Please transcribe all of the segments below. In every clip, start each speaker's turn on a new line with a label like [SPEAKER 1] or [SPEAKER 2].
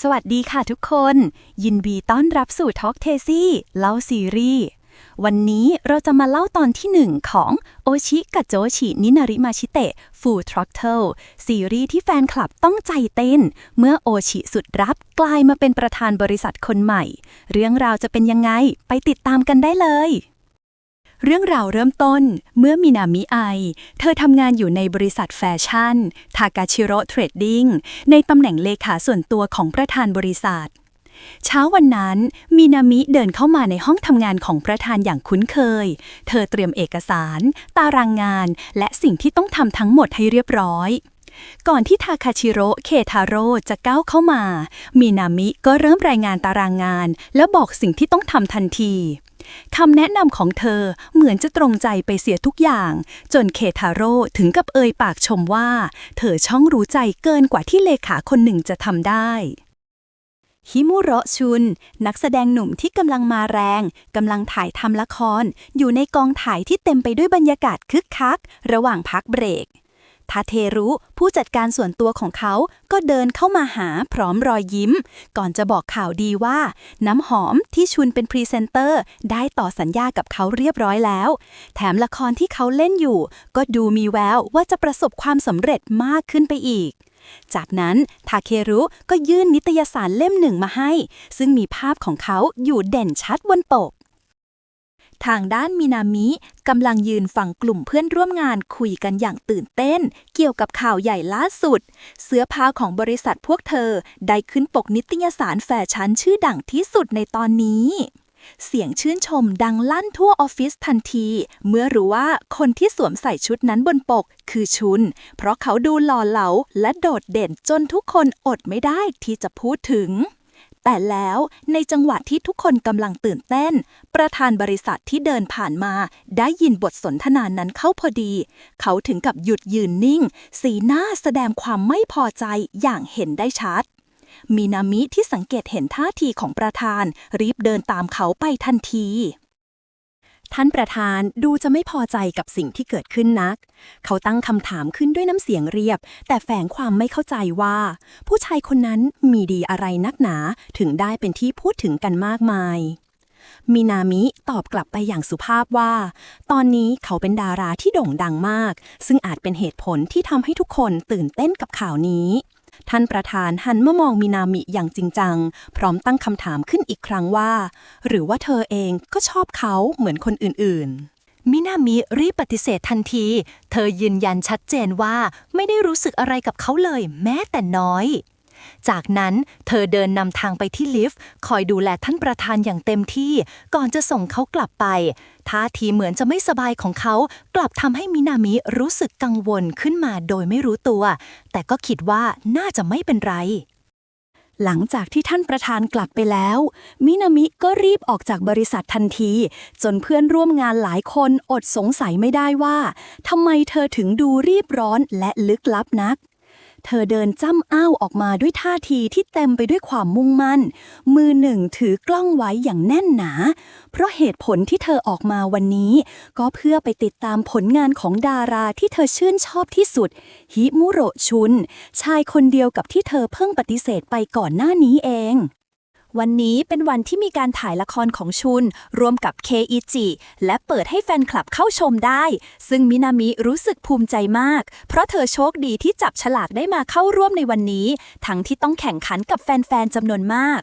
[SPEAKER 1] สวัสดีค่ะทุกคน ยินดีต้อนรับสู่ Talk Tazy เล่าซีรีส์วันนี้เราจะมาเล่าตอนที่ 1 ของโอชิกับโจชินินาริมาชิเตะ Full Throttle ซีรีส์ที่แฟนคลับต้องใจเต้นเมื่อโอชิสุดรับกลายมาเป็นประธานบริษัทคนใหม่เรื่องราวจะเป็นยังไงไปติดตามกันได้เลยเรื่องราวเริ่มต้นเมื่อมินามิไอเธอทำงานอยู่ในบริษัทแฟชั่นทากาชิโร่เทรดดิ้งในตำแหน่งเลขาส่วนตัวของประธานบริษัทเช้าวันนั้นมินามิเดินเข้ามาในห้องทำงานของประธานอย่างคุ้นเคยเธอเตรียมเอกสารตารางงานและสิ่งที่ต้องทำทั้งหมดให้เรียบร้อยก่อนที่ทาคาชิโร่เคทาโร่จะก้าวเข้ามามินามิก็เริ่มรายงานตารางงานแล้วบอกสิ่งที่ต้องทำทันทีคำแนะนำของเธอเหมือนจะตรงใจไปเสียทุกอย่างจนเคทาโร่ถึงกับเอ่ยปากชมว่าเธอช่องรู้ใจเกินกว่าที่เลขาคนหนึ่งจะทำได้ฮิมุโระชุนนักแสดงหนุ่มที่กำลังมาแรงกำลังถ่ายทำละครอยู่ในกองถ่ายที่เต็มไปด้วยบรรยากาศคึกคักระหว่างพักเบรกทาเทรุผู้จัดการส่วนตัวของเขาก็เดินเข้ามาหาพร้อมรอยยิ้มก่อนจะบอกข่าวดีว่าน้ำหอมที่ชุนเป็นพรีเซนเตอร์ได้ต่อสัญญากับเขาเรียบร้อยแล้วแถมละครที่เขาเล่นอยู่ก็ดูมีแววว่าจะประสบความสำเร็จมากขึ้นไปอีกจากนั้นทาเครุก็ยื่นนิตยสารเล่มหนึ่งมาให้ซึ่งมีภาพของเขาอยู่เด่นชัดบนปกทางด้านมินามิกำลังยืนฟังกลุ่มเพื่อนร่วมงานคุยกันอย่างตื่นเต้นเกี่ยวกับข่าวใหญ่ล่าสุดเสื้อผ้าของบริษัทพวกเธอได้ขึ้นปกนิตยสารแฟชั่นชื่อดังที่สุดในตอนนี้เสียงชื่นชมดังลั่นทั่วออฟฟิศทันทีเมื่อรู้ว่าคนที่สวมใส่ชุดนั้นบนปกคือชุนเพราะเขาดูหล่อเหลาและโดดเด่นจนทุกคนอดไม่ได้ที่จะพูดถึงแต่แล้วในจังหวะที่ทุกคนกำลังตื่นเต้นประธานบริษัทที่เดินผ่านมาได้ยินบทสนทนานั้นเข้าพอดีเขาถึงกับหยุดยืนนิ่งสีหน้าแสดงความไม่พอใจอย่างเห็นได้ชัดมินามิที่สังเกตเห็นท่าทีของประธานรีบเดินตามเขาไปทันทีท่านประธานดูจะไม่พอใจกับสิ่งที่เกิดขึ้นนักเขาตั้งคำถามขึ้นด้วยน้ำเสียงเรียบแต่แฝงความไม่เข้าใจว่าผู้ชายคนนั้นมีดีอะไรนักหนาถึงได้เป็นที่พูดถึงกันมากมายมินามิตอบกลับไปอย่างสุภาพว่าตอนนี้เขาเป็นดาราที่โด่งดังมากซึ่งอาจเป็นเหตุผลที่ทำให้ทุกคนตื่นเต้นกับข่าวนี้ท่านประธานหันมามองมินามิอย่างจริงจังพร้อมตั้งคำถามขึ้นอีกครั้งว่าหรือว่าเธอเองก็ชอบเขาเหมือนคนอื่นๆมินามิรีบปฏิเสธทันทีเธอยืนยันชัดเจนว่าไม่ได้รู้สึกอะไรกับเขาเลยแม้แต่น้อยจากนั้นเธอเดินนำทางไปที่ลิฟต์คอยดูแลท่านประธานอย่างเต็มที่ก่อนจะส่งเขากลับไปท่าทีเหมือนจะไม่สบายของเขากลับทำให้มินามิรู้สึกกังวลขึ้นมาโดยไม่รู้ตัวแต่ก็คิดว่าน่าจะไม่เป็นไรหลังจากที่ท่านประธานกลับไปแล้วมินามิก็รีบออกจากบริษัททันทีจนเพื่อนร่วมงานหลายคนอดสงสัยไม่ได้ว่าทำไมเธอถึงดูรีบร้อนและลึกลับนักเธอเดินจ้ำอ้าวออกมาด้วยท่าทีที่เต็มไปด้วยความมุ่งมั่นมือหนึ่งถือกล้องไว้อย่างแน่นหนาเพราะเหตุผลที่เธอออกมาวันนี้ก็เพื่อไปติดตามผลงานของดาราที่เธอชื่นชอบที่สุดฮิมุโระชุนชายคนเดียวกับที่เธอเพิ่งปฏิเสธไปก่อนหน้านี้เองวันนี้เป็นวันที่มีการถ่ายละครของชุนร่วมกับเคอิจิและเปิดให้แฟนคลับเข้าชมได้ซึ่งมินามิรู้สึกภูมิใจมากเพราะเธอโชคดีที่จับฉลากได้มาเข้าร่วมในวันนี้ทั้งที่ต้องแข่งขันกับแฟนๆจำนวนมาก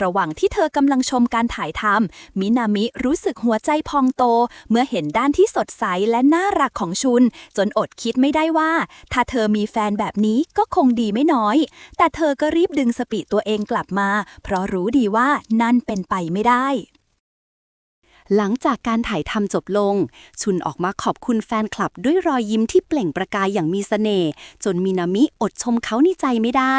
[SPEAKER 1] ระหว่างที่เธอกำลังชมการถ่ายทำมินามิรู้สึกหัวใจพองโตเมื่อเห็นด้านที่สดใสและน่ารักของชุนจนอดคิดไม่ได้ว่าถ้าเธอมีแฟนแบบนี้ก็คงดีไม่น้อยแต่เธอก็รีบดึงสติตัวเองกลับมาเพราะรู้ดีว่านั่นเป็นไปไม่ได้หลังจากการถ่ายทำจบลงชุนออกมาขอบคุณแฟนคลับด้วยรอยยิ้มที่เปล่งประกายอย่างมีเสน่ห์จนมินามิอดชมเขาในใจไม่ได้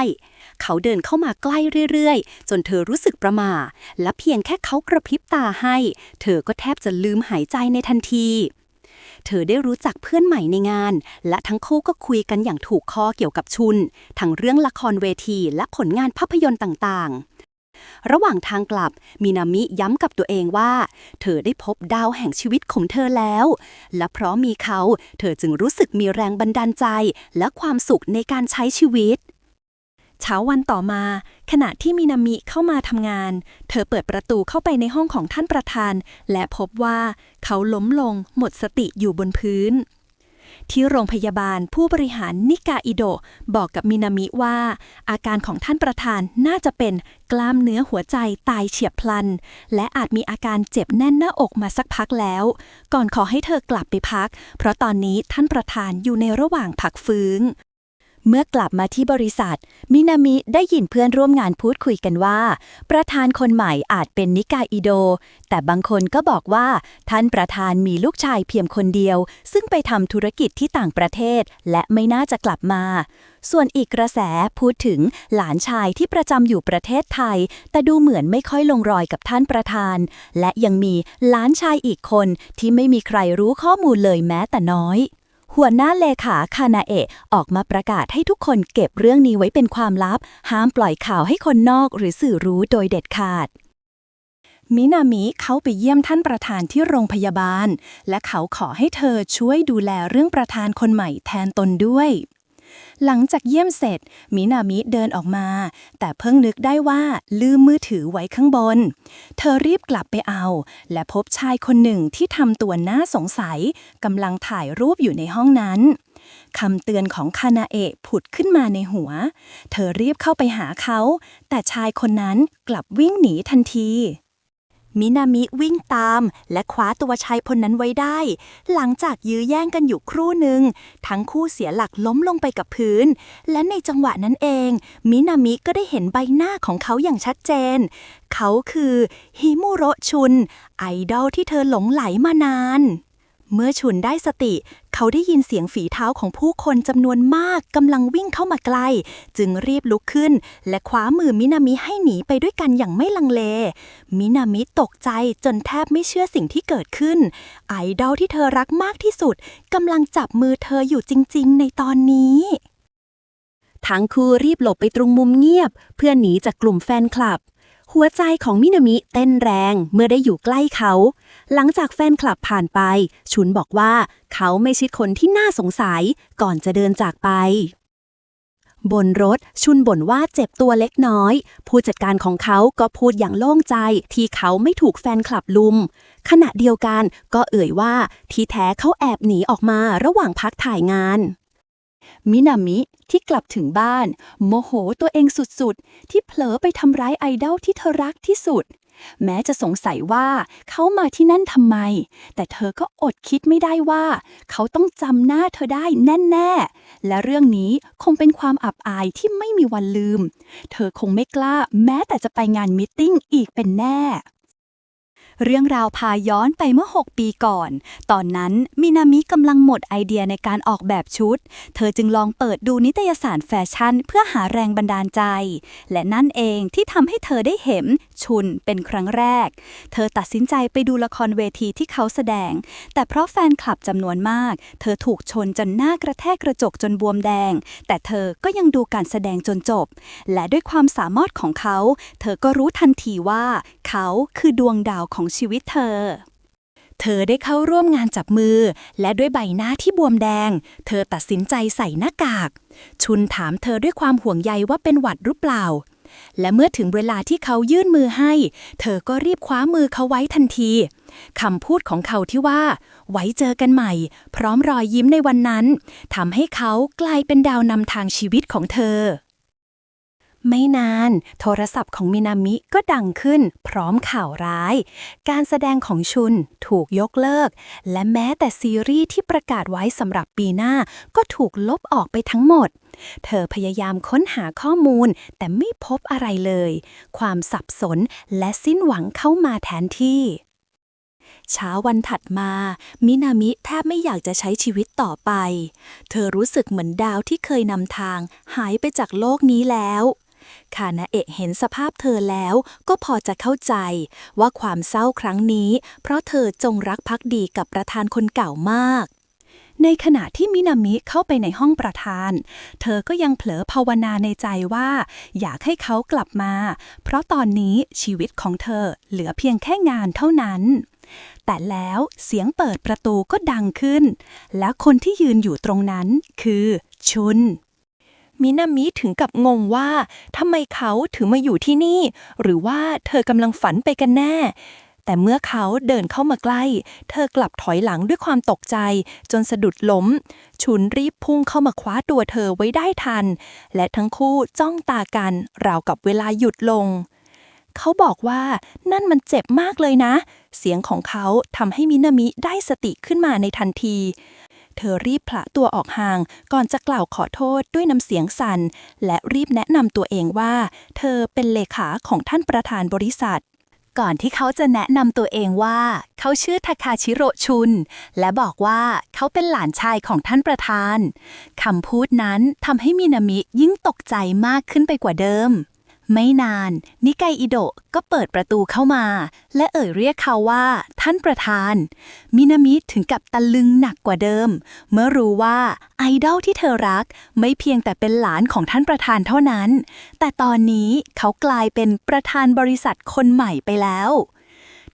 [SPEAKER 1] เขาเดินเข้ามาใกล้เรื่อยๆจนเธอรู้สึกประหม่าและเพียงแค่เขากระพริบตาให้เธอก็แทบจะลืมหายใจในทันทีเธอได้รู้จักเพื่อนใหม่ในงานและทั้งคู่ก็คุยกันอย่างถูกคอเกี่ยวกับชุนทั้งเรื่องละครเวทีและผลงานภาพยนตร์ต่างๆระหว่างทางกลับมินามิย้ำกับตัวเองว่าเธอได้พบดาวแห่งชีวิตของเธอแล้วและเพราะมีเขาเธอจึงรู้สึกมีแรงบันดาลใจและความสุขในการใช้ชีวิต เช้าวันต่อมาขณะที่มินามิเข้ามาทำงานเธอเปิดประตูเข้าไปในห้องของท่านประธานและพบว่าเขาล้มลงหมดสติอยู่บนพื้นที่โรงพยาบาลผู้บริหารนิกาอิโดะบอกกับมินามิว่าอาการของท่านประธานน่าจะเป็นกล้ามเนื้อหัวใจตายเฉียบพลันและอาจมีอาการเจ็บแน่นหน้าอกมาสักพักแล้วก่อนขอให้เธอกลับไปพักเพราะตอนนี้ท่านประธานอยู่ในระหว่างพักฟื้นเมื่อกลับมาที่บริษัทมินามิได้ยินเพื่อนร่วมงานพูดคุยกันว่าประธานคนใหม่อาจเป็นนิกาอิโดะแต่บางคนก็บอกว่าท่านประธานมีลูกชายเพียงคนเดียวซึ่งไปทำธุรกิจที่ต่างประเทศและไม่น่าจะกลับมาส่วนอีกกระแสพูดถึงหลานชายที่ประจำอยู่ประเทศไทยแต่ดูเหมือนไม่ค่อยลงรอยกับท่านประธานและยังมีหลานชายอีกคนที่ไม่มีใครรู้ข้อมูลเลยแม้แต่น้อยหัวหน้าเลขาคานาเอะออกมาประกาศให้ทุกคนเก็บเรื่องนี้ไว้เป็นความลับห้ามปล่อยข่าวให้คนนอกหรือสื่อรู้โดยเด็ดขาดมินามิเข้าไปเยี่ยมท่านประธานที่โรงพยาบาลและเขาขอให้เธอช่วยดูแลเรื่องประธานคนใหม่แทนตนด้วยหลังจากเยี่ยมเสร็จมินามิเดินออกมาแต่เพิ่งนึกได้ว่าลืมมือถือไว้ข้างบนเธอรีบกลับไปเอาและพบชายคนหนึ่งที่ทำตัวน่าสงสัยกำลังถ่ายรูปอยู่ในห้องนั้นคำเตือนของคานาเอะผุดขึ้นมาในหัวเธอรีบเข้าไปหาเขาแต่ชายคนนั้นกลับวิ่งหนีทันทีมินามิวิ่งตามและคว้าตัวชายคนนั้นไว้ได้หลังจากยื้อแย่งกันอยู่ครู่หนึ่งทั้งคู่เสียหลักล้มลงไปกับพื้นและในจังหวะนั้นเองมินามิก็ได้เห็นใบหน้าของเขาอย่างชัดเจนเขาคือฮิมุโระชุนไอดอลที่เธอหลงไหลมานานเมื่อชุนได้สติเขาได้ยินเสียงฝีเท้าของผู้คนจำนวนมากกำลังวิ่งเข้ามาใกล้จึงรีบลุกขึ้นและคว้ามือมินามิให้หนีไปด้วยกันอย่างไม่ลังเลมินามิตกใจจนแทบไม่เชื่อสิ่งที่เกิดขึ้นไอดอลที่เธอรักมากที่สุดกำลังจับมือเธออยู่จริงๆในตอนนี้ทั้งคู่รีบหลบไปตรงมุมเงียบเพื่อหนีจากกลุ่มแฟนคลับหัวใจของมินามิเต้นแรงเมื่อได้อยู่ใกล้เขาหลังจากแฟนคลับผ่านไปชุนบอกว่าเขาไม่ใช่คนที่น่าสงสัยก่อนจะเดินจากไปบนรถชุนบ่นว่าเจ็บตัวเล็กน้อยผู้จัดการของเขาก็พูดอย่างโล่งใจที่เขาไม่ถูกแฟนคลับลุมขณะเดียวกันก็เอ่ยว่าที่แท้เขาแอบหนีออกมาระหว่างพักถ่ายงานมินามิที่กลับถึงบ้านโมโหตัวเองสุดๆที่เผลอไปทำร้ายไอดอลที่เธอรักที่สุดแม้จะสงสัยว่าเขามาที่นั่นทำไมแต่เธอก็อดคิดไม่ได้ว่าเขาต้องจำหน้าเธอได้แน่ๆและเรื่องนี้คงเป็นความอับอายที่ไม่มีวันลืมเธอคงไม่กล้าแม้แต่จะไปงานมีตติ้งอีกเป็นแน่เรื่องราวพาย้อนไปเมื่อ6 ปีก่อนตอนนั้นมินามิกำลังหมดไอเดียในการออกแบบชุดเธอจึงลองเปิดดูนิตยสารแฟชั่นเพื่อหาแรงบันดาลใจและนั่นเองที่ทำให้เธอได้เห็นชุนเป็นครั้งแรกเธอตัดสินใจไปดูละครเวทีที่เขาแสดงแต่เพราะแฟนคลับจำนวนมากเธอถูกชนจนหน้ากระแทกกระจกจนบวมแดงแต่เธอก็ยังดูการแสดงจนจบและด้วยความสามารถของเขาเธอก็รู้ทันทีว่าเขาคือดวงดาวของชีวิตเธอได้เข้าร่วมงานจับมือและด้วยใบหน้าที่บวมแดงเธอตัดสินใจใส่หน้ากากชุนถามเธอด้วยความห่วงใยว่าเป็นหวัดหรือเปล่าและเมื่อถึงเวลาที่เขายื่นมือให้เธอก็รีบคว้ามือเขาไว้ทันทีคำพูดของเขาที่ว่าไว้เจอกันใหม่พร้อมรอยยิ้มในวันนั้นทำให้เขากลายเป็นดาวนำทางชีวิตของเธอไม่นานโทรศัพท์ของมินามิก็ดังขึ้นพร้อมข่าวร้ายการแสดงของชุนถูกยกเลิกและแม้แต่ซีรีส์ที่ประกาศไว้สำหรับปีหน้าก็ถูกลบออกไปทั้งหมดเธอพยายามค้นหาข้อมูลแต่ไม่พบอะไรเลยความสับสนและสิ้นหวังเข้ามาแทนที่เช้าวันถัดมามินามิแทบไม่อยากจะใช้ชีวิตต่อไปเธอรู้สึกเหมือนดาวที่เคยนำทางหายไปจากโลกนี้แล้วคานาเอะเห็นสภาพเธอแล้วก็พอจะเข้าใจว่าความเศร้าครั้งนี้เพราะเธอจงรักภักดีกับประธานคนเก่ามากในขณะที่มินามิเข้าไปในห้องประธานเธอก็ยังเผลอภาวนาในใจว่าอยากให้เขากลับมาเพราะตอนนี้ชีวิตของเธอเหลือเพียงแค่งานเท่านั้นแต่แล้วเสียงเปิดประตูก็ดังขึ้นและคนที่ยืนอยู่ตรงนั้นคือชุน
[SPEAKER 2] มินามิถึงกับงงว่าทำไมเขาถึงมาอยู่ที่นี่หรือว่าเธอกำลังฝันไปกันแน่แต่เมื่อเขาเดินเข้ามาใกล้เธอกลับถอยหลังด้วยความตกใจจนสะดุดล้มชุนรีบพุ่งเข้ามาคว้าตัวเธอไว้ได้ทันและทั้งคู่จ้องตากันราวกับเวลาหยุดลงเขาบอกว่านั่นมันเจ็บมากเลยนะเสียงของเขาทำให้มินามิได้สติขึ้นมาในทันทีเธอรีบผละตัวออกห่างก่อนจะกล่าวขอโทษด้วยน้ำเสียงสั่นและรีบแนะนำตัวเองว่าเธอเป็นเลขาของท่านประธานบริษัท
[SPEAKER 1] ก่อนที่เขาจะแนะนำตัวเองว่าเขาชื่อทาคาชิโร่ชุนและบอกว่าเขาเป็นหลานชายของท่านประธานคำพูดนั้นทำให้มินามิยิ่งตกใจมากขึ้นไปกว่าเดิมไม่นานนิไกอิโดะก็เปิดประตูเข้ามาและเอ่ยเรียกเขาว่าท่านประธานมินามิถึงกับตะลึงหนักกว่าเดิมเมื่อรู้ว่าไอดอลที่เธอรักไม่เพียงแต่เป็นหลานของท่านประธานเท่านั้นแต่ตอนนี้เขากลายเป็นประธานบริษัทคนใหม่ไปแล้ว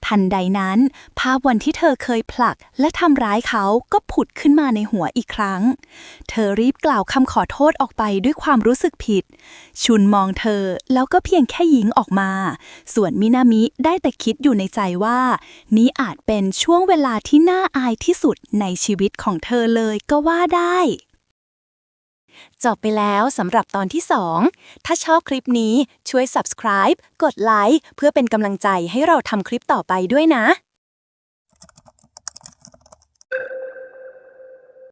[SPEAKER 1] ทันใดนั้นภาพวันที่เธอเคยผลักและทำร้ายเขาก็ผุดขึ้นมาในหัวอีกครั้งเธอรีบกล่าวคำขอโทษออกไปด้วยความรู้สึกผิดชุนมองเธอแล้วก็เพียงแค่ยิ้งออกมาส่วนมินามิได้แต่คิดอยู่ในใจว่านี้อาจเป็นช่วงเวลาที่น่าอายที่สุดในชีวิตของเธอเลยก็ว่าได้จบไปแล้วสำหรับตอนที่ 2ถ้าชอบคลิปนี้ช่วย Subscribe กดไลค์เพื่อเป็นกำลังใจให้เราทำคลิปต่อไปด้วยนะ